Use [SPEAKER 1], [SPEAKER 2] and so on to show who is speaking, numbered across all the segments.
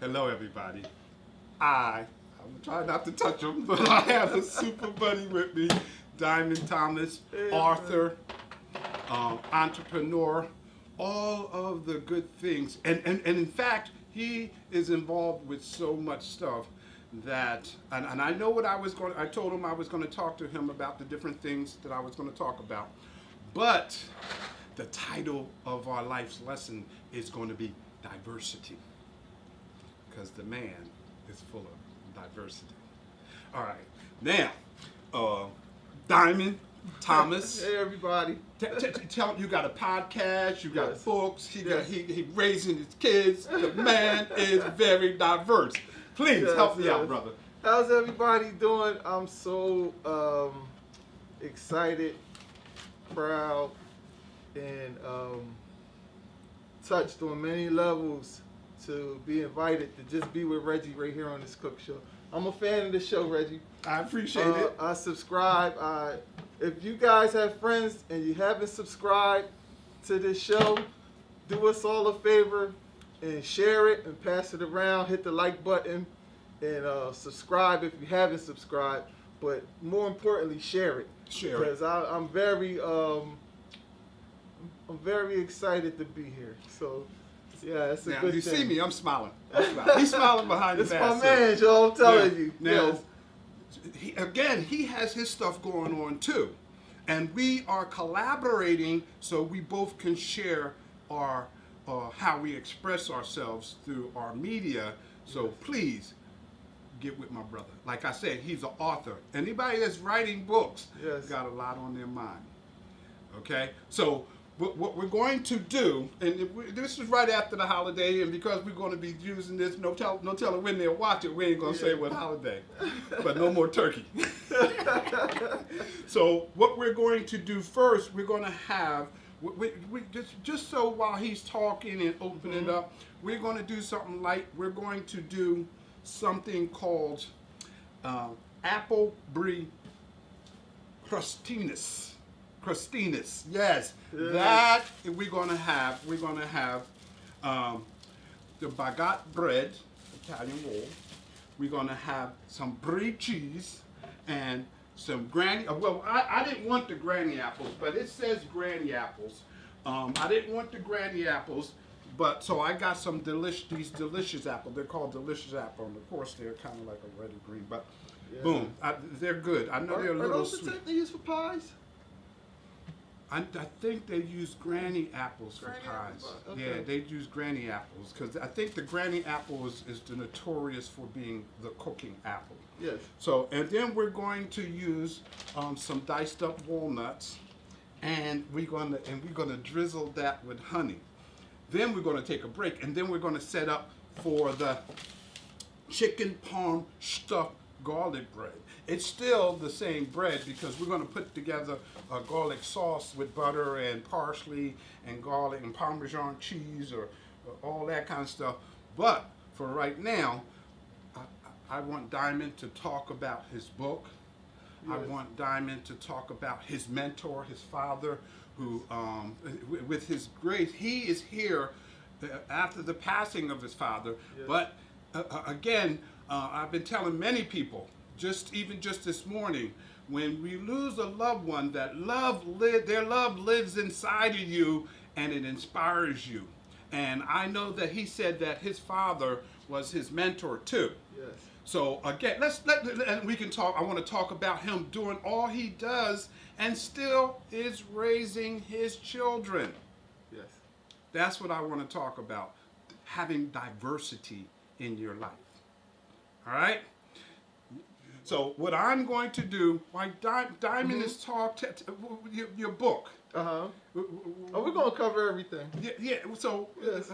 [SPEAKER 1] Hello, everybody. I'm trying not to touch him, but I have a super buddy with me, Diamond Thomas, author, entrepreneur, all of the good things. And in fact, he is involved with so much stuff that, and I know what I told him I was going to talk to him about the different things that I was going to talk about. But the title of our life's lesson is going to be diversity. Because the man is full of diversity. All right. Now, Diamond Thomas.
[SPEAKER 2] Hey, everybody.
[SPEAKER 1] Tell him you got a podcast, you got books, he raising his kids. The man is very diverse. Please help me out, brother.
[SPEAKER 2] How's everybody doing? I'm so excited, proud, and touched on many levels to be invited to just be with Reggie right here on this Cook Show. I'm a fan of the show, Reggie.
[SPEAKER 1] I appreciate it.
[SPEAKER 2] I subscribe. If you guys have friends and you haven't subscribed to this show, do us all a favor and share it and pass it around. Hit the like button and subscribe if you haven't subscribed. But more importantly, share it.
[SPEAKER 1] Share it.
[SPEAKER 2] Because I'm very excited to be here. So. Yeah, it's a
[SPEAKER 1] now,
[SPEAKER 2] good
[SPEAKER 1] you
[SPEAKER 2] thing.
[SPEAKER 1] see me, I'm smiling. He's smiling behind the
[SPEAKER 2] mask.
[SPEAKER 1] mask.
[SPEAKER 2] It's my man, Joe, I'm telling you.
[SPEAKER 1] Now, he has his stuff going on too. And we are collaborating so we both can share our how we express ourselves through our media. So please get with my brother. Like I said, he's an author. Anybody that's writing books got a lot on their mind. Okay? So what we're going to do, and this is right after the holiday, and because we're going to be using this, no telling when they'll watch it, we ain't going to say what holiday, but no more turkey. So what we're going to do first, we're going to have, we just so while he's talking and opening it up, we're going to do something light. We're going to do something called Apple Brie Crostinis. Yes, that we're gonna have the baguette bread, Italian roll. We're gonna have some brie cheese and some granny. Well, I didn't want the granny apples, but it says granny apples. I didn't want the granny apples, but so I got some these delicious apples. They're called delicious apple, and of course they're kind of like a red or green, but boom, they're good. I know they're a little
[SPEAKER 2] those
[SPEAKER 1] sweet.
[SPEAKER 2] the type they use for pies?
[SPEAKER 1] I think they use granny apples for pies.
[SPEAKER 2] Okay.
[SPEAKER 1] Yeah, they use granny apples because I think the granny apple is the notorious for being the cooking apple.
[SPEAKER 2] Yes.
[SPEAKER 1] So, and then we're going to use some diced up walnuts, and we're gonna drizzle that with honey. Then we're gonna take a break, and then we're gonna set up for the chicken parm stuffed garlic bread. It's still the same bread because we're going to put together a garlic sauce with butter and parsley and garlic and Parmesan cheese or all that kind of stuff. But for right now, I want Diamond to talk about his book. Yes. I want Diamond to talk about his mentor, his father, who, with his grace, he is here after the passing of his father. Yes. But again, I've been telling many people, just this morning, when we lose a loved one, their love lives inside of you and it inspires you. And I know that he said that his father was his mentor too. Yes. So again, and we can talk. I want to talk about him doing all he does and still is raising his children. Yes. That's what I want to talk about. Having diversity in your life. All right? So what I'm going to do, like Diamond is your book.
[SPEAKER 2] Oh, we're going to cover everything.
[SPEAKER 1] Yeah. So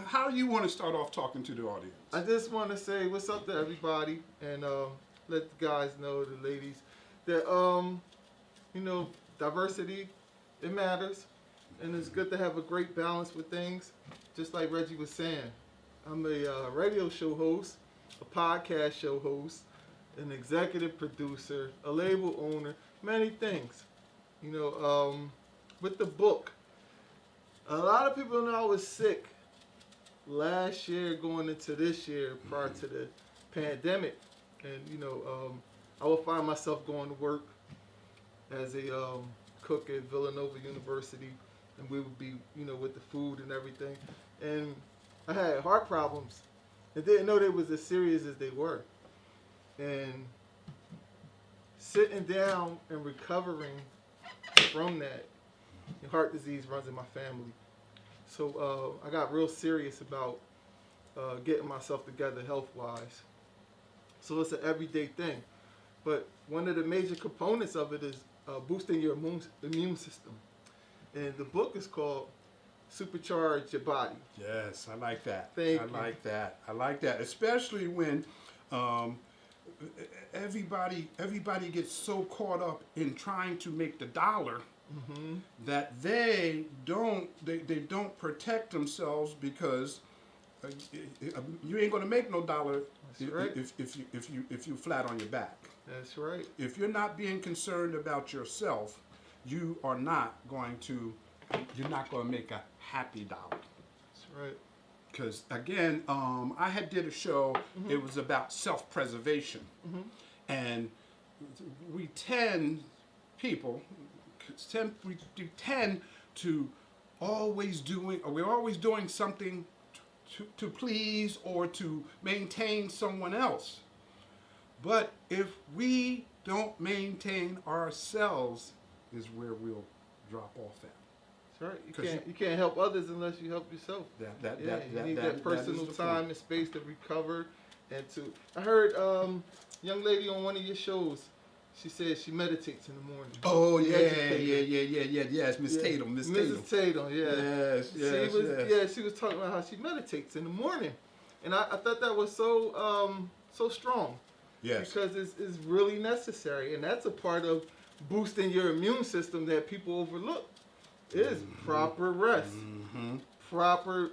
[SPEAKER 1] how do you want to start off talking to the audience?
[SPEAKER 2] I just want to say what's up to everybody and let the guys know, the ladies, that, diversity, it matters. And it's good to have a great balance with things. Just like Reggie was saying, I'm a radio show host, a podcast show host, an executive producer, a label owner, many things. With the book, a lot of people know I was sick last year going into this year prior to the pandemic, and I would find myself going to work as a cook at Villanova University, and we would be with the food and everything, and I had heart problems and didn't know they was as serious as they were, and sitting down and recovering from that. Heart disease runs in my family. So I got real serious about getting myself together health-wise. So it's an everyday thing. But one of the major components of it is boosting your immune system. And the book is called Supercharge Your Body.
[SPEAKER 1] Yes, I like that.
[SPEAKER 2] Thank
[SPEAKER 1] I
[SPEAKER 2] you.
[SPEAKER 1] like that. I like that, especially when everybody gets so caught up in trying to make the dollar that they don't protect themselves, because you ain't gonna make no dollar if you flat on your back.
[SPEAKER 2] That's right.
[SPEAKER 1] If you're not being concerned about yourself, you're not going to make a happy dollar.
[SPEAKER 2] That's right.
[SPEAKER 1] Because again, I had did a show. It was about self-preservation, and we tend to we're always doing something to please or to maintain someone else. But if we don't maintain ourselves, is where we'll drop off at.
[SPEAKER 2] That's right. You can't help others unless you help yourself. You need that personal time and space to recover and to. I heard young lady on one of your shows. She said she meditates in the morning.
[SPEAKER 1] Oh yes, Miss Tatum,
[SPEAKER 2] Mrs. Tatum, yeah.
[SPEAKER 1] Yes.
[SPEAKER 2] She was talking about how she meditates in the morning, and I thought that was so strong.
[SPEAKER 1] Yes.
[SPEAKER 2] Because it's really necessary, and that's a part of boosting your immune system that people overlook. Is proper rest, proper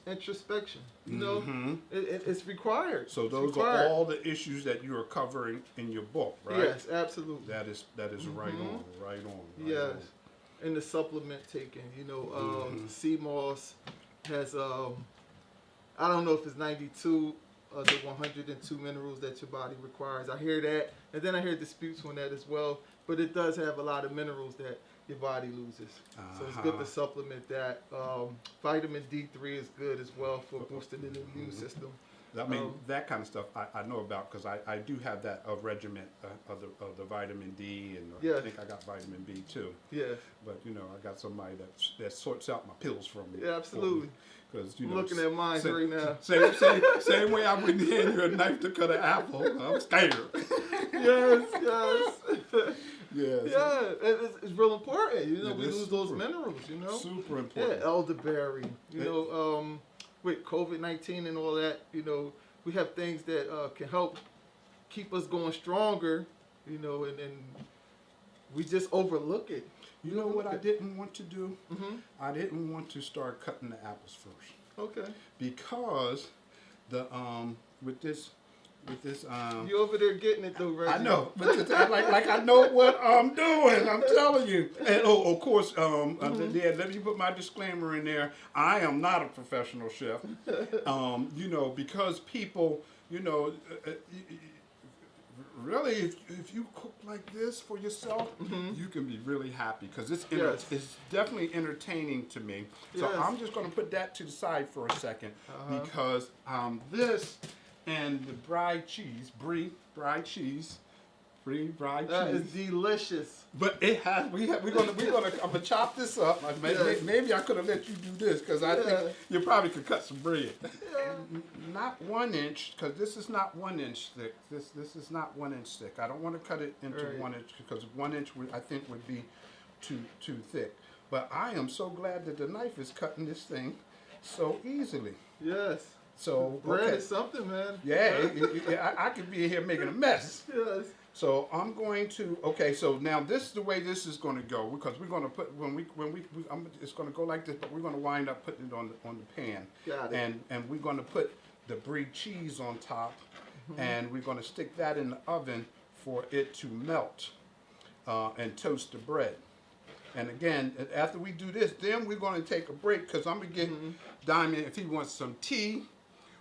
[SPEAKER 2] introspection. It's required.
[SPEAKER 1] So those are all the issues that you are covering in your book, right?
[SPEAKER 2] Yes, absolutely.
[SPEAKER 1] That is right on.
[SPEAKER 2] Yes, and the supplement taking. Sea moss has I don't know if it's 92 of the 102 minerals that your body requires. I hear that, and then I hear disputes on that as well. But it does have a lot of minerals that your body loses. So it's good to supplement that. Vitamin D3 is good as well for boosting the immune system.
[SPEAKER 1] I mean, that kind of stuff I know about, because I do have that regimen of the vitamin D, and I think I got vitamin B too.
[SPEAKER 2] Yes.
[SPEAKER 1] But I got somebody that sorts out my pills for me.
[SPEAKER 2] Yeah, absolutely.
[SPEAKER 1] Because
[SPEAKER 2] I'm looking at mine right now.
[SPEAKER 1] Same way I wouldn't hand you a knife to cut an apple. I'm scared.
[SPEAKER 2] Yes.
[SPEAKER 1] Yes.
[SPEAKER 2] Yeah, it's real important. We lose those
[SPEAKER 1] super,
[SPEAKER 2] minerals.
[SPEAKER 1] Super important.
[SPEAKER 2] Yeah, elderberry. With COVID-19 and all that, we have things that can help keep us going stronger. And we just overlook it.
[SPEAKER 1] You know what I didn't want to do? I didn't want to start cutting the apples first.
[SPEAKER 2] Okay.
[SPEAKER 1] Because with this
[SPEAKER 2] you over there getting it though, Reggie.
[SPEAKER 1] I know, but like I know what I'm doing. I'm telling you. And of course, let me put my disclaimer in there. I am not a professional chef. Because people, really, if you cook like this for yourself, you can be really happy, because it's definitely entertaining to me. So I'm just going to put that to the side for a second, because this and the brie fried cheese.
[SPEAKER 2] That is delicious.
[SPEAKER 1] But we're gonna I'm gonna chop this up. Maybe I could have let you do this, because I think you probably could cut some bread. Not 1 inch, because this is not 1 inch thick. This is not 1 inch thick. I don't want to cut it into 1 inch, because 1 inch I think would be too thick. But I am so glad that the knife is cutting this thing so easily.
[SPEAKER 2] Yes.
[SPEAKER 1] So
[SPEAKER 2] bread is something, man.
[SPEAKER 1] Yeah, I could be here making a mess.
[SPEAKER 2] Yes.
[SPEAKER 1] So I'm going to, so now this is the way this is going to go, because we're going to put, it's going to go like this, but we're going to wind up putting it on the pan.
[SPEAKER 2] Got it.
[SPEAKER 1] And we're going to put the brie cheese on top, and we're going to stick that in the oven for it to melt and toast the bread. And again, after we do this, then we're going to take a break because I'm going to get Diamond if he wants some tea.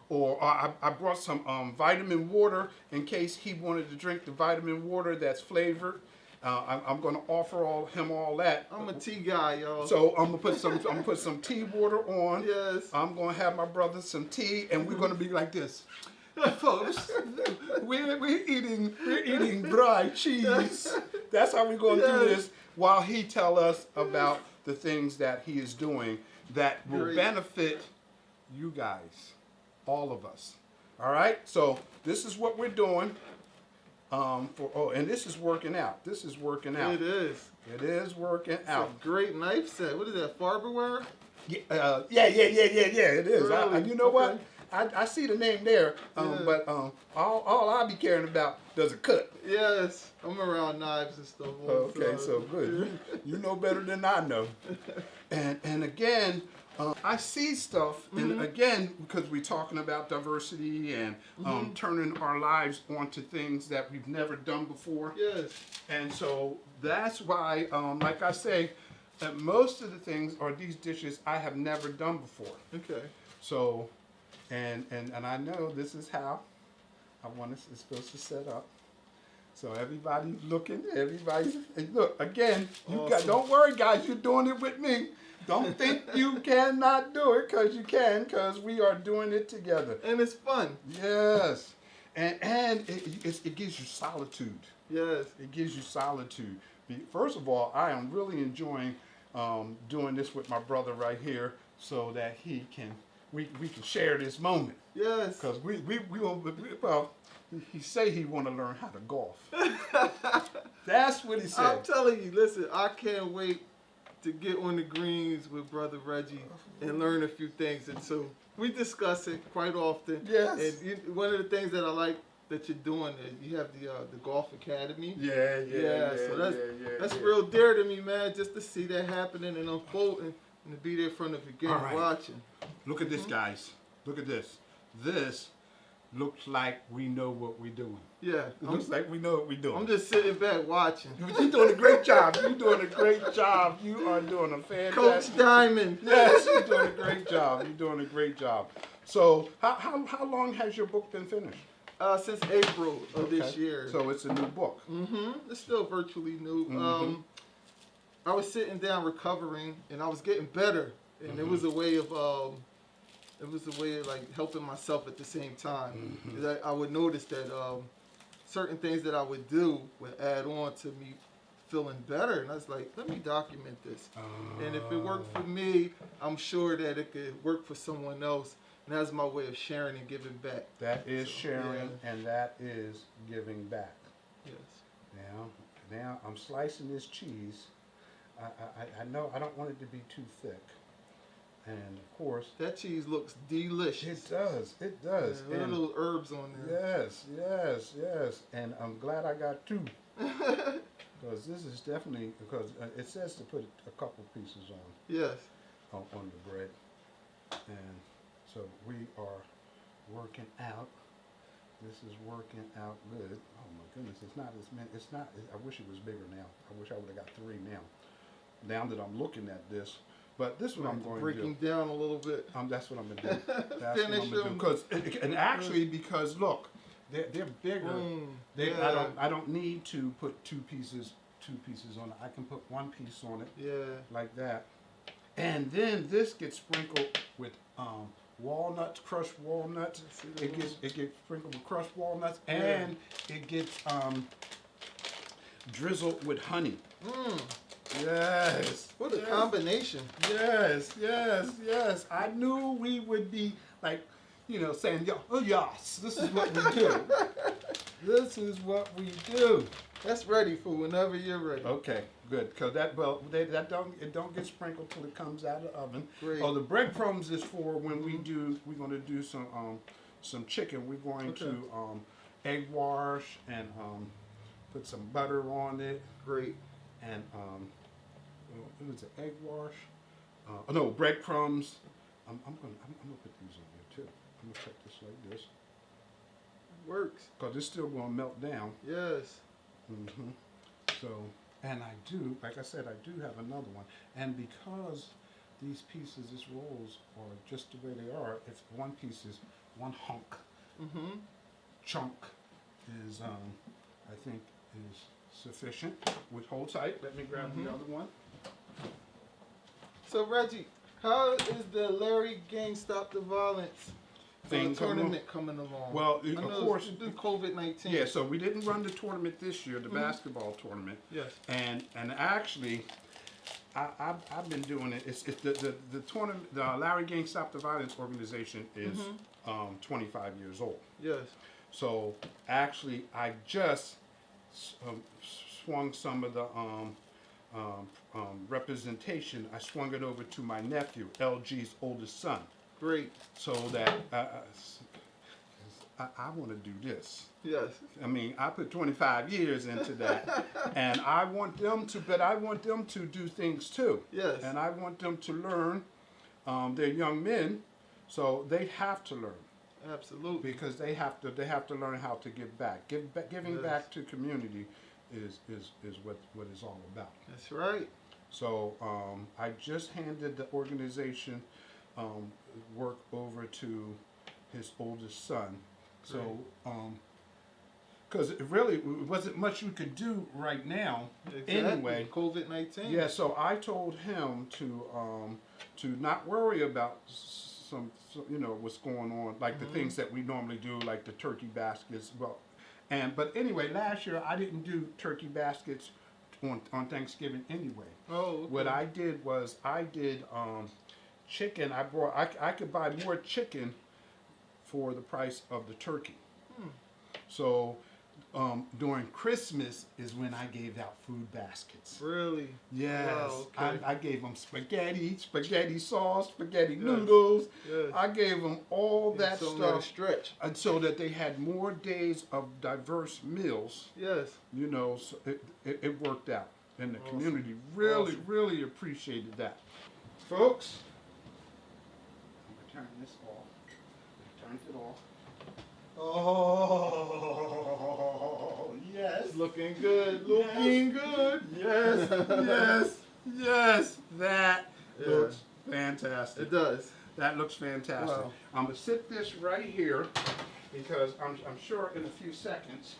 [SPEAKER 1] Or I brought some vitamin water in case he wanted to drink the vitamin water that's flavored. I'm going to offer him all that.
[SPEAKER 2] I'm a tea guy, y'all.
[SPEAKER 1] So I'm gonna put some tea water on.
[SPEAKER 2] Yes.
[SPEAKER 1] I'm gonna have my brother some tea, and we're gonna be like this, folks. We're eating dry cheese. That's how we're gonna do this while he tell us about the things that he is doing that will benefit you guys, all of us. All right. So this is what we're doing. And this is working out. This is working out.
[SPEAKER 2] It is.
[SPEAKER 1] It is working out.
[SPEAKER 2] It's a great knife set. What is that, Farberware?
[SPEAKER 1] Yeah. It is.
[SPEAKER 2] Really?
[SPEAKER 1] You know what? I see the name there. But all I be caring about does it cut.
[SPEAKER 2] Yes. I'm around knives and stuff.
[SPEAKER 1] Okay, so good. You know better than I know. And again, I see stuff, and again, because we're talking about diversity and turning our lives onto things that we've never done before.
[SPEAKER 2] Yes.
[SPEAKER 1] And so that's why, like I say, most of the things are these dishes I have never done before.
[SPEAKER 2] Okay.
[SPEAKER 1] So, and I know this is how I want it's supposed to set up. So everybody's looking, and look, again, don't worry guys, you're doing it with me. Don't think you cannot do it, because you can, because we are doing it together.
[SPEAKER 2] And it's fun.
[SPEAKER 1] Yes. And it gives you solitude.
[SPEAKER 2] Yes.
[SPEAKER 1] It gives you solitude. First of all, I am really enjoying doing this with my brother right here so that we can share this moment.
[SPEAKER 2] Yes.
[SPEAKER 1] Because he say he want to learn how to golf. That's what he said.
[SPEAKER 2] I'm telling you, listen, I can't wait to get on the greens with Brother Reggie and learn a few things. And so we discuss it quite often.
[SPEAKER 1] Yes.
[SPEAKER 2] And one of the things that I like that you're doing is you have the Golf Academy.
[SPEAKER 1] Yeah.
[SPEAKER 2] So that's real dear to me, man, just to see that happening and unfolding and to be there in front of the game watching.
[SPEAKER 1] Look at this, guys. Look at this. This looks like we know what we're doing.
[SPEAKER 2] Yeah.
[SPEAKER 1] It looks like we know what we're doing.
[SPEAKER 2] I'm just sitting back watching.
[SPEAKER 1] You're doing a great job. You're doing a great job. You are doing a fantastic
[SPEAKER 2] Coach Diamond.
[SPEAKER 1] Yes, you're doing a great job. You're doing a great job. So how long has your book been finished?
[SPEAKER 2] Since April of this year.
[SPEAKER 1] So it's a new book.
[SPEAKER 2] It's still virtually new. I was sitting down recovering, and I was getting better, and it was a way of like helping myself at the same time. I would notice that certain things that I would do would add on to me feeling better, and I was like, let me document this. And if it worked for me, I'm sure that it could work for someone else. And that's my way of sharing and giving back.
[SPEAKER 1] That is sharing, and that is giving back.
[SPEAKER 2] Yes.
[SPEAKER 1] Now I'm slicing this cheese. I know I don't want it to be too thick. And of course,
[SPEAKER 2] that cheese looks delicious.
[SPEAKER 1] It does.
[SPEAKER 2] And little herbs on there.
[SPEAKER 1] Yes. And I'm glad I got two. Because this is definitely, because it says to put a couple pieces on.
[SPEAKER 2] Yes.
[SPEAKER 1] On the bread. And so we are working out. This is working out good. Oh my goodness, it's not as many. It's not. I wish it was bigger now. I wish I would have got 3 now. Now that I'm looking at this, but this is what I'm going to do.
[SPEAKER 2] Breaking down a little bit.
[SPEAKER 1] That's what I'm gonna do. That's what I'm gonna do. Because look, they're bigger. I don't need to put two pieces on it. I can put one piece on it.
[SPEAKER 2] Yeah.
[SPEAKER 1] Like that. And then this gets sprinkled with walnuts, crushed walnuts. It gets sprinkled with crushed walnuts, and it gets drizzled with honey. Yes.
[SPEAKER 2] What a combination.
[SPEAKER 1] Yes. I knew we would be like, saying, yes, this is what we do. This is what we do.
[SPEAKER 2] That's ready for whenever you're ready.
[SPEAKER 1] Okay, good. Because it don't get sprinkled till it comes out of the oven.
[SPEAKER 2] Great.
[SPEAKER 1] Oh, the breadcrumbs is for when we're going to do some chicken. We're going to egg wash and put some butter on it.
[SPEAKER 2] Great.
[SPEAKER 1] And it was an egg wash. No, breadcrumbs. I'm gonna put these on there too. I'm gonna check this like this.
[SPEAKER 2] Works.
[SPEAKER 1] Cause it's still gonna melt down.
[SPEAKER 2] Yes.
[SPEAKER 1] So, And I do, like I said, I do have another one. And because these pieces, these rolls are just the way they are, if one piece is one hunk, chunk is, I think, is sufficient. Which hold tight. Let me grab the other one.
[SPEAKER 2] So Reggie, how is the Larry Gang Stop the Violence tournament coming along?
[SPEAKER 1] Well,
[SPEAKER 2] I know
[SPEAKER 1] of course,
[SPEAKER 2] due COVID-19.
[SPEAKER 1] yeah. So we didn't run the tournament this year, the basketball tournament.
[SPEAKER 2] Yes.
[SPEAKER 1] And actually, I've been doing it. It's the tournament. The Larry Gang Stop the Violence organization is 25 years old.
[SPEAKER 2] Yes.
[SPEAKER 1] So actually, I just swung some of the representation. I swung it over to my nephew, LG's oldest son.
[SPEAKER 2] Great.
[SPEAKER 1] So that I want to do this.
[SPEAKER 2] Yes.
[SPEAKER 1] I mean, I put 25 years into that, and I want them to do things too.
[SPEAKER 2] Yes.
[SPEAKER 1] And I want them to learn. They're young men, so they have to learn.
[SPEAKER 2] Absolutely.
[SPEAKER 1] Because they have to learn how to give back. Giving back to community is what it's all about.
[SPEAKER 2] That's right.
[SPEAKER 1] So I just handed the organization work over to his oldest son. So because it really wasn't much you could do right now.
[SPEAKER 2] Exactly.
[SPEAKER 1] Anyway,
[SPEAKER 2] COVID-19.
[SPEAKER 1] yeah. So I told him to not worry about some what's going on, like the things that we normally do, like the turkey baskets. Well, but anyway, last year I didn't do turkey baskets on Thanksgiving anyway.
[SPEAKER 2] Oh. Okay.
[SPEAKER 1] What I did was chicken. I could buy more chicken for the price of the turkey. So during Christmas is when I gave out food baskets.
[SPEAKER 2] Really?
[SPEAKER 1] Yes.
[SPEAKER 2] Wow, okay.
[SPEAKER 1] I gave them spaghetti sauce, spaghetti noodles.
[SPEAKER 2] Yes.
[SPEAKER 1] I gave them all that
[SPEAKER 2] so
[SPEAKER 1] stuff.
[SPEAKER 2] Stretch.
[SPEAKER 1] And so that they had more days of diverse meals.
[SPEAKER 2] Yes.
[SPEAKER 1] So it worked out. And the
[SPEAKER 2] Awesome.
[SPEAKER 1] community really, really appreciated that. Folks, I'm going to turn this off. Turned it off. Oh, yes.
[SPEAKER 2] Looking good. Looking good.
[SPEAKER 1] Yes, yes. That looks fantastic.
[SPEAKER 2] It does.
[SPEAKER 1] That looks fantastic.
[SPEAKER 2] Wow.
[SPEAKER 1] I'm going to sit this right here because I'm sure in a few seconds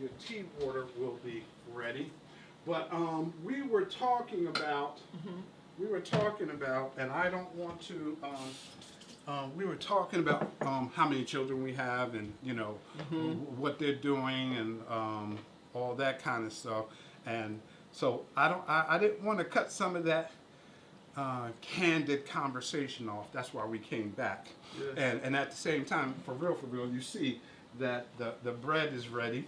[SPEAKER 1] your tea water will be ready. But we were talking about, and I don't want to, we were talking about how many children we have and, what they're doing and all that kind of stuff. And so I didn't want to cut some of that candid conversation off. That's why we came back.
[SPEAKER 2] Yes.
[SPEAKER 1] And at the same time, for real, you see that the bread is ready.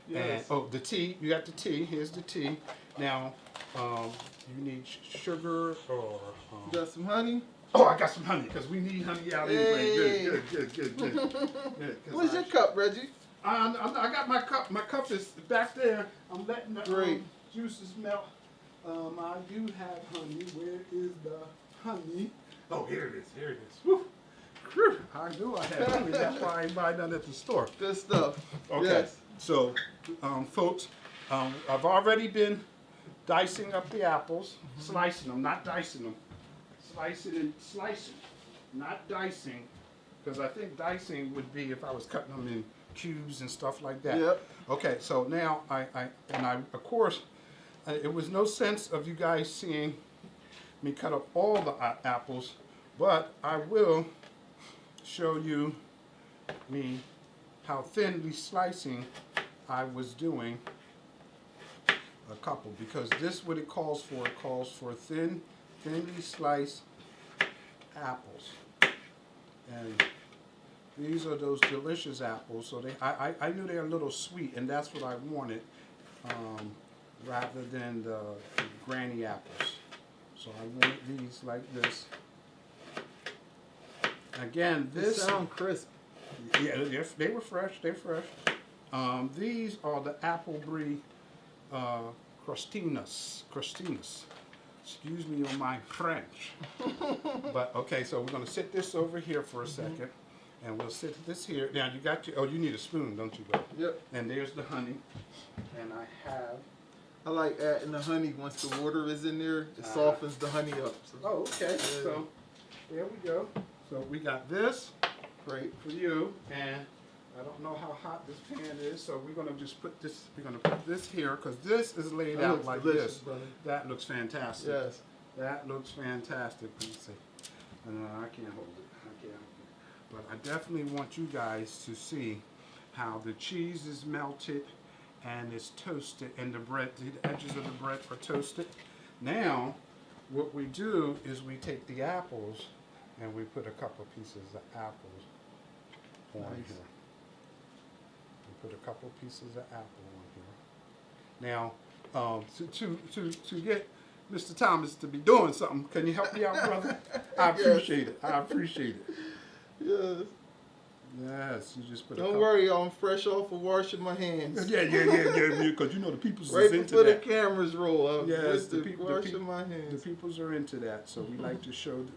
[SPEAKER 2] Yes.
[SPEAKER 1] And, the tea, you got the tea. Here's the tea. Now, you need sugar or...
[SPEAKER 2] You got some honey?
[SPEAKER 1] Oh, I got some honey, because we need honey out anyway.
[SPEAKER 2] Hey.
[SPEAKER 1] Good.
[SPEAKER 2] Where's your cup, Reggie?
[SPEAKER 1] I got my cup. My cup is back there. I'm letting the
[SPEAKER 2] Great.
[SPEAKER 1] Juices melt. I do have honey. Where is the honey? Oh, here it is. Woo. Whew. I knew I had honey. That's why I ain't buy none at the store.
[SPEAKER 2] Good stuff.
[SPEAKER 1] Okay.
[SPEAKER 2] Yes.
[SPEAKER 1] So, folks, I've already been dicing up the apples, slicing them, not dicing them. Slicing, not dicing, because I think dicing would be if I was cutting them in cubes and stuff like that.
[SPEAKER 2] Yep.
[SPEAKER 1] Okay, so now of course, it was no sense of you guys seeing me cut up all the apples, but I will show you how thinly slicing I was doing a couple, because this is what it calls for. It calls for thinly sliced apples, and these are those delicious apples. So I knew they were a little sweet, and that's what I wanted, rather than the granny apples. So I wanted these like this. Again, this
[SPEAKER 2] They sound crisp.
[SPEAKER 1] Yeah, they were fresh. They're fresh. These are the Apple Brie Crostinis. Excuse me on my French. But okay, so we're gonna sit this over here for a second, and we'll sit this here. Now you need a spoon, don't you, Bill?
[SPEAKER 2] Yep.
[SPEAKER 1] And there's the honey, and I have
[SPEAKER 2] I like adding the honey once the water is in there. It softens the honey up. So.
[SPEAKER 1] Oh, okay. Yeah. So there we go. So we got this
[SPEAKER 2] Great
[SPEAKER 1] for you, and I don't know how hot this pan is, so we're gonna just put this. We're gonna put this here because this is laid out like this.
[SPEAKER 2] Brother.
[SPEAKER 1] That looks fantastic.
[SPEAKER 2] Yes.
[SPEAKER 1] That looks fantastic. Let me see. No, I can't hold it. I can't hold it. But I definitely want you guys to see how the cheese is melted and it's toasted, and the bread, the edges of the bread are toasted. Now, what we do is we take the apples and we put a couple pieces of apples on here. We put a couple pieces of apple on here. Now, to get Mr. Thomas to be doing something, can you help me out, brother? I appreciate it. I appreciate it.
[SPEAKER 2] Yes.
[SPEAKER 1] Yes, you just put.
[SPEAKER 2] Don't worry, I'm fresh off of washing my hands.
[SPEAKER 1] Yeah, because you know the people's
[SPEAKER 2] Right
[SPEAKER 1] is into
[SPEAKER 2] before the
[SPEAKER 1] that.
[SPEAKER 2] cameras roll,
[SPEAKER 1] Yes,
[SPEAKER 2] washing my hands.
[SPEAKER 1] The peoples are into that, so we like to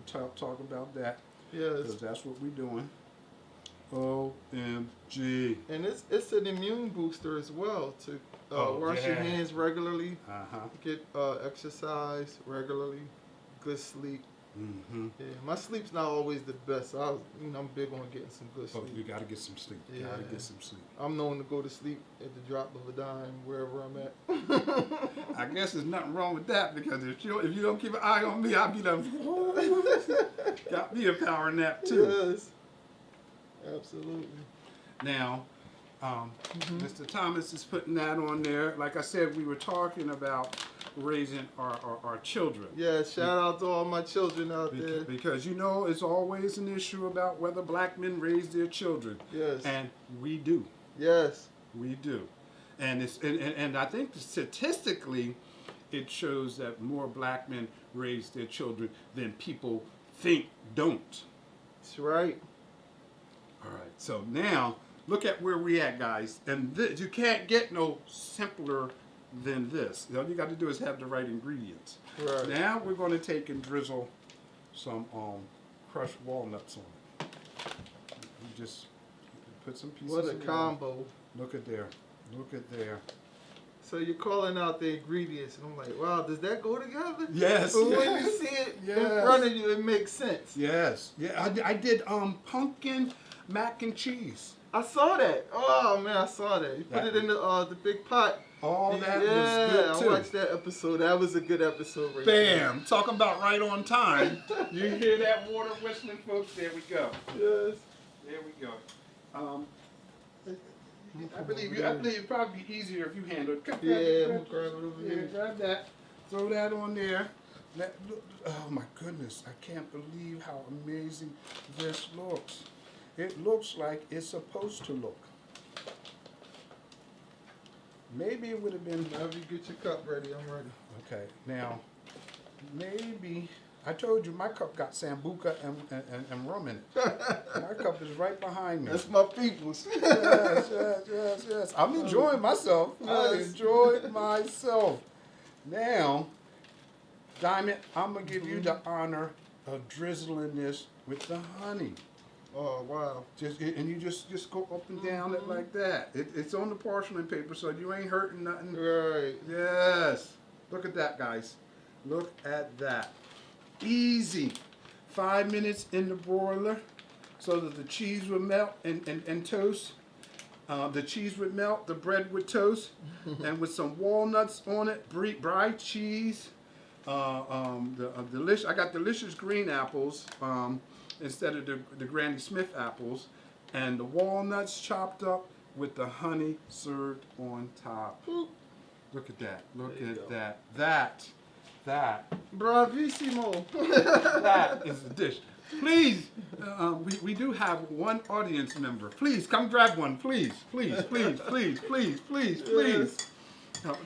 [SPEAKER 1] talk about that.
[SPEAKER 2] Yes.
[SPEAKER 1] Because that's what we're doing. OMG.
[SPEAKER 2] And it's an immune booster as well to wash your hands regularly, get exercise regularly, good sleep.
[SPEAKER 1] Mm-hmm.
[SPEAKER 2] Yeah, my sleep's not always the best. I'm big on getting some good sleep.
[SPEAKER 1] Oh, you got to get some sleep. You got to get some sleep.
[SPEAKER 2] I'm known to go to sleep at the drop of a dime wherever I'm at.
[SPEAKER 1] I guess there's nothing wrong with that because if you don't keep an eye on me, I'll be done. Got me a power nap too.
[SPEAKER 2] Yes, absolutely.
[SPEAKER 1] Now, Mr. Thomas is putting that on there. Like I said, we were talking about raising our children.
[SPEAKER 2] Yeah, shout out to all my children out there.
[SPEAKER 1] Because it's always an issue about whether black men raise their children.
[SPEAKER 2] Yes.
[SPEAKER 1] And we do.
[SPEAKER 2] Yes.
[SPEAKER 1] We do. And and I think statistically it shows that more black men raise their children than people think don't.
[SPEAKER 2] That's right.
[SPEAKER 1] All right. So now look at where we at, guys. And you can't get no simpler than this. All you got to do is have the right ingredients.
[SPEAKER 2] Right.
[SPEAKER 1] Now we're going to take and drizzle some crushed walnuts on it. You just put some pieces.
[SPEAKER 2] What a combo!
[SPEAKER 1] Look at there. Look at there.
[SPEAKER 2] So you're calling out the ingredients, and I'm like, wow, does that go together?
[SPEAKER 1] Yes.
[SPEAKER 2] But when you see it in front of you, it makes sense.
[SPEAKER 1] Yes. Yeah. I did pumpkin mac and cheese.
[SPEAKER 2] I saw that. Oh man, I saw that. You put it in the big pot.
[SPEAKER 1] All that was good too.
[SPEAKER 2] I watched that episode. That was a good episode. Right
[SPEAKER 1] Bam! Talking about right on time. You hear that water whistling, folks? There we go.
[SPEAKER 2] Yes.
[SPEAKER 1] There we go. I believe it'd probably be easier if you handle it.
[SPEAKER 2] Grab it over here.
[SPEAKER 1] Grab that. Throw that on there. Oh my goodness! I can't believe how amazing this looks. It looks like it's supposed to look. Maybe it would have been.
[SPEAKER 2] Whenever you get your cup ready, I'm ready.
[SPEAKER 1] Okay, now maybe I told you my cup got sambuca and rum in it. My cup is right behind me.
[SPEAKER 2] That's my people's.
[SPEAKER 1] Yes. I'm enjoying myself. I enjoyed myself. Now, Diamond, I'm gonna give you the honor of drizzling this with the honey.
[SPEAKER 2] Oh wow!
[SPEAKER 1] And you just go up and down it like that. It's on the parchment paper, so you ain't hurting nothing.
[SPEAKER 2] Right.
[SPEAKER 1] Yes. Look at that, guys. Look at that. Easy. 5 minutes in the broiler, so that the cheese would melt and toast. The cheese would melt, the bread would toast, and with some walnuts on it, brie cheese. I got delicious green apples. Instead of the Granny Smith apples, and the walnuts chopped up with the honey served on top. Look at that. Look at that. That.
[SPEAKER 2] Bravissimo.
[SPEAKER 1] That is the dish. Please, we do have one audience member. Please, come grab one. Please. Because,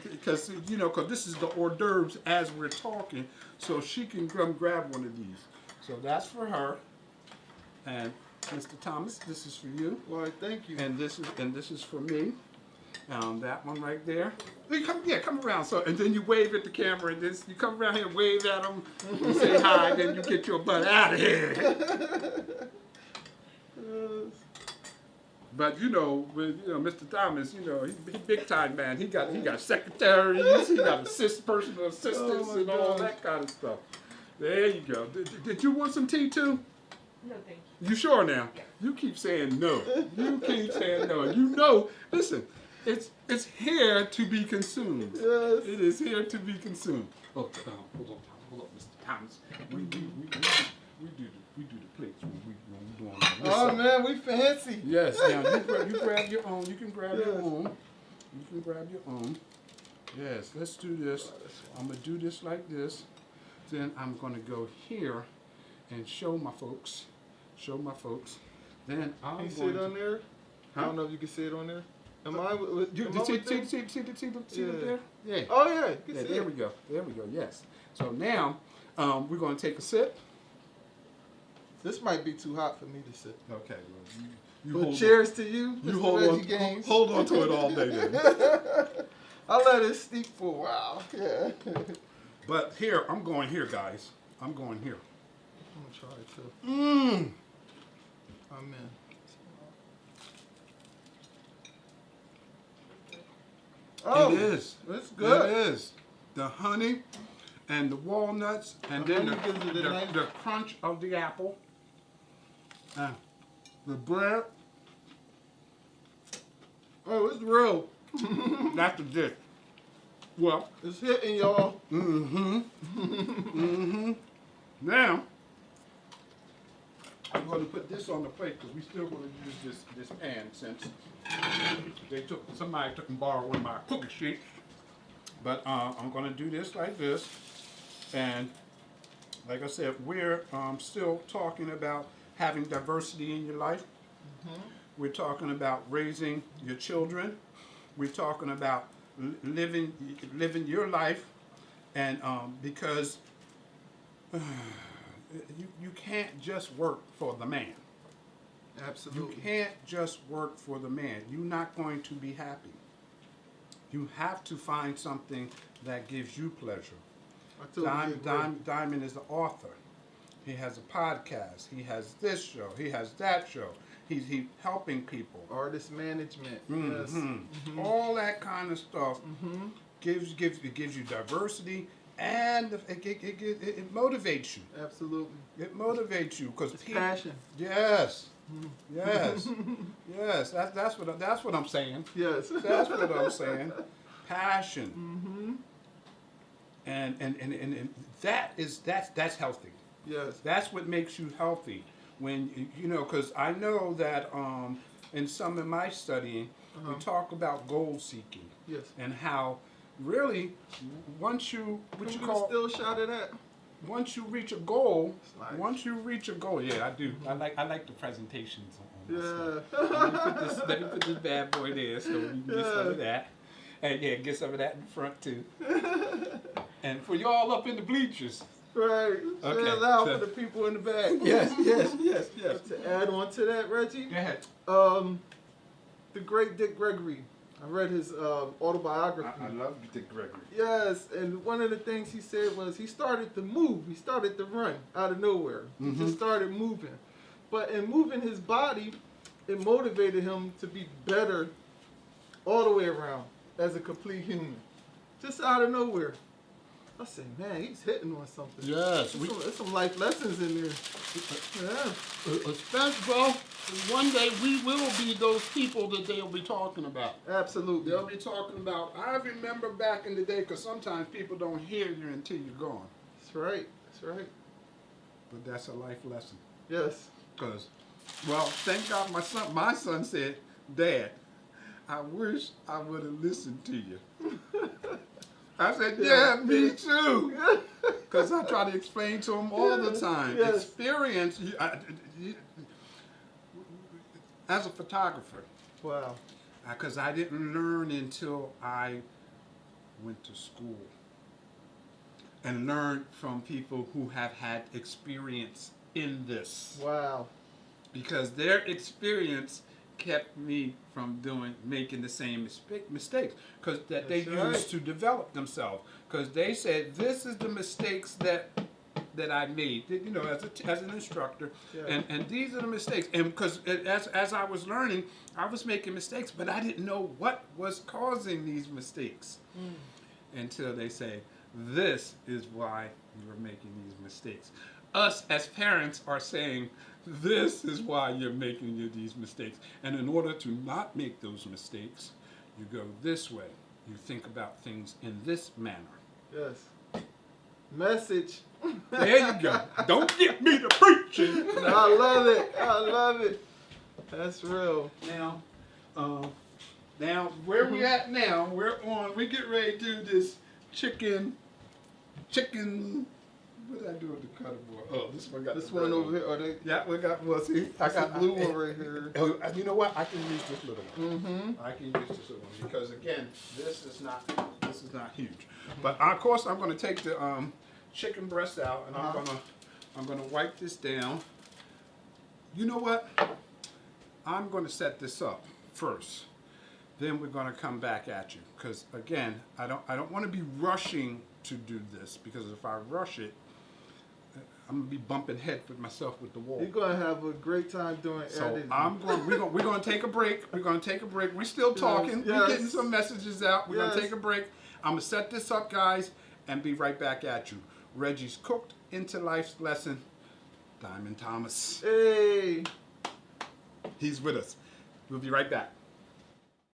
[SPEAKER 1] because this is the hors d'oeuvres as we're talking, so she can come grab one of these. So that's for her. And Mr. Thomas, this is for you.
[SPEAKER 2] Why, thank you.
[SPEAKER 1] And this is for me. That one right there. Come around. So, and then you wave at the camera, and then you come around here and wave at them, and say hi, then you get your butt out of here. But with Mr. Thomas, he big time man. He got secretaries, he got personal assistants,
[SPEAKER 2] Oh my
[SPEAKER 1] and all
[SPEAKER 2] gosh.
[SPEAKER 1] that kind of stuff. There you go. Did you want some tea too?
[SPEAKER 3] No, thank you.
[SPEAKER 1] You sure now? You keep saying no. You keep saying no. Listen, it's here to be consumed.
[SPEAKER 2] Yes.
[SPEAKER 1] It is here to be consumed. Oh, hold on, Mr. Thomas. We do the plates when we doing this.
[SPEAKER 2] Oh man, we fancy.
[SPEAKER 1] Yes. Now you grab your own. You can grab your own. You can grab your own. Yes. Let's do this. I'm gonna do this like this. Then I'm gonna go here and show my folks. Then I'm
[SPEAKER 2] Can you see
[SPEAKER 1] going
[SPEAKER 2] it on
[SPEAKER 1] to.
[SPEAKER 2] there? I
[SPEAKER 1] Huh?
[SPEAKER 2] don't know if you can see it on there. Am I with
[SPEAKER 1] You
[SPEAKER 2] am I
[SPEAKER 1] see
[SPEAKER 2] with them?
[SPEAKER 1] it there? Yeah.
[SPEAKER 2] Oh yeah, you can
[SPEAKER 1] Yeah,
[SPEAKER 2] see
[SPEAKER 1] there
[SPEAKER 2] it.
[SPEAKER 1] we go. There we go. Yes. So now we're going to take a sip.
[SPEAKER 2] This might be too hot for me to sit.
[SPEAKER 1] Okay. Well, you
[SPEAKER 2] But
[SPEAKER 1] hold
[SPEAKER 2] cheers to you,
[SPEAKER 1] On. You
[SPEAKER 2] Mr.
[SPEAKER 1] hold
[SPEAKER 2] Reggie
[SPEAKER 1] on.
[SPEAKER 2] Gaines.
[SPEAKER 1] Hold on to it all day, then.
[SPEAKER 2] I'll let it steep for a while. Yeah.
[SPEAKER 1] But here, I'm going here, guys. I'm going here.
[SPEAKER 2] I'm gonna try it too.
[SPEAKER 1] Mmm.
[SPEAKER 2] I'm in. Oh,
[SPEAKER 1] It is.
[SPEAKER 2] it's good.
[SPEAKER 1] It is. The honey and the walnuts, and
[SPEAKER 2] The
[SPEAKER 1] then
[SPEAKER 2] honey gives it a nice-
[SPEAKER 1] the crunch of the apple. The bread.
[SPEAKER 2] Oh, it's real.
[SPEAKER 1] That's the dish. Well,
[SPEAKER 2] It's hitting, y'all.
[SPEAKER 1] now I'm going to put this on the plate because we still going to use this pan since somebody took and borrowed one of my cookie sheets. But I'm going to do this like this, and like I said, we're still talking about having diversity in your life. We're talking about raising your children. We're talking about living your life, and because you can't just work for the man. You
[SPEAKER 2] Absolutely.
[SPEAKER 1] can't just work for the man. You're not going to be happy. You have to find something that gives you pleasure.
[SPEAKER 2] I totally agree.
[SPEAKER 1] Diamond is the author. He has a podcast. He has this show. He has that show. He's helping people.
[SPEAKER 2] Artist management. Yes.
[SPEAKER 1] All that kind of stuff gives you diversity, and it motivates you.
[SPEAKER 2] Absolutely.
[SPEAKER 1] It motivates you because
[SPEAKER 2] It's passion.
[SPEAKER 1] Yes, yes, yes. That's what I'm saying.
[SPEAKER 2] Yes.
[SPEAKER 1] That's what I'm saying. Passion. And that's healthy.
[SPEAKER 2] Yes.
[SPEAKER 1] That's what makes you healthy. When because I know that in some of my studying, we talk about goal seeking.
[SPEAKER 2] Yes.
[SPEAKER 1] And how really once you
[SPEAKER 2] Can we still shot at that?
[SPEAKER 1] once you reach a goal,
[SPEAKER 2] Slide.
[SPEAKER 1] yeah, I do. I like the presentations on this stuff.
[SPEAKER 2] Yeah.
[SPEAKER 1] Let me put this bad boy there so we can get some of that. And yeah, get some of that in front too. And for y'all up in the bleachers.
[SPEAKER 2] Right.
[SPEAKER 1] Okay,
[SPEAKER 2] Say it loud
[SPEAKER 1] so-
[SPEAKER 2] for the people in the back.
[SPEAKER 1] Yes.
[SPEAKER 2] To add on to that, Reggie,
[SPEAKER 1] Go ahead.
[SPEAKER 2] the great Dick Gregory. I read his autobiography.
[SPEAKER 1] I love Dick Gregory.
[SPEAKER 2] Yes, and one of the things he said was he started to move. He started to run out of nowhere. He just started moving. But in moving his body, it motivated him to be better all the way around as a complete human. Just out of nowhere. I said, man, he's hitting on something.
[SPEAKER 1] Yes.
[SPEAKER 2] There's some life lessons in there. Yeah.
[SPEAKER 1] Well, one day we will be those people that they'll be talking about.
[SPEAKER 2] Absolutely.
[SPEAKER 1] They'll be talking about, I remember back in the day, because sometimes people don't hear you until you're gone.
[SPEAKER 2] That's right. That's right.
[SPEAKER 1] But that's a life lesson.
[SPEAKER 2] Yes.
[SPEAKER 1] Because, well, thank God my son said, Dad, I wish I would have listened to you. I said, yeah, me too. Because I try to explain to him all the time.
[SPEAKER 2] Yes.
[SPEAKER 1] Experience, as a photographer,
[SPEAKER 2] Wow.
[SPEAKER 1] because I didn't learn until I went to school and learned from people who have had experience in this.
[SPEAKER 2] Wow.
[SPEAKER 1] Because their experience kept me from making the same mistakes because they
[SPEAKER 2] That's right.
[SPEAKER 1] used to develop themselves, because they said this is the mistakes that that I made, you know, as an instructor,
[SPEAKER 2] Yeah.
[SPEAKER 1] and these are the mistakes. And because as I was learning, I was making mistakes, but I didn't know what was causing these mistakes until they say, this is why you're making these mistakes. Us as parents are saying, this is why you're making these mistakes. And in order to not make those mistakes, you go this way. You think about things in this manner.
[SPEAKER 2] Yes. Message.
[SPEAKER 1] There you go. Don't get me to preaching.
[SPEAKER 2] I love it. I love it. That's real.
[SPEAKER 1] Now where we at now? We get ready to do this chicken. What did I do with the cutting board? Oh, this one got
[SPEAKER 2] This
[SPEAKER 1] the
[SPEAKER 2] one
[SPEAKER 1] red
[SPEAKER 2] over here. Are they?
[SPEAKER 1] Yeah, we got. Well, see, I
[SPEAKER 2] That's
[SPEAKER 1] got
[SPEAKER 2] a blue one right here.
[SPEAKER 1] Oh, you know what? I can use this little one.
[SPEAKER 2] Mm-hmm.
[SPEAKER 1] I can use this little one because again, this is not huge. But of course, I'm going to take the chicken breast out, and I'm gonna wipe this down. You know what? I'm going to set this up first. Then we're going to come back at you because again, I don't want to be rushing to do this because if I rush it, I'm gonna be bumping head with myself with the wall.
[SPEAKER 2] You're gonna have a great time doing
[SPEAKER 1] So
[SPEAKER 2] editing.
[SPEAKER 1] we're gonna take a break. We're gonna take a break. We're still talking.
[SPEAKER 2] Yes.
[SPEAKER 1] We're getting some messages out. We're
[SPEAKER 2] Yes.
[SPEAKER 1] gonna take a break. I'm gonna set this up, guys, and be right back at you. Reggie's Cooked into Life's Lesson. Diamond Thomas.
[SPEAKER 2] Hey.
[SPEAKER 1] He's with us. We'll be right back.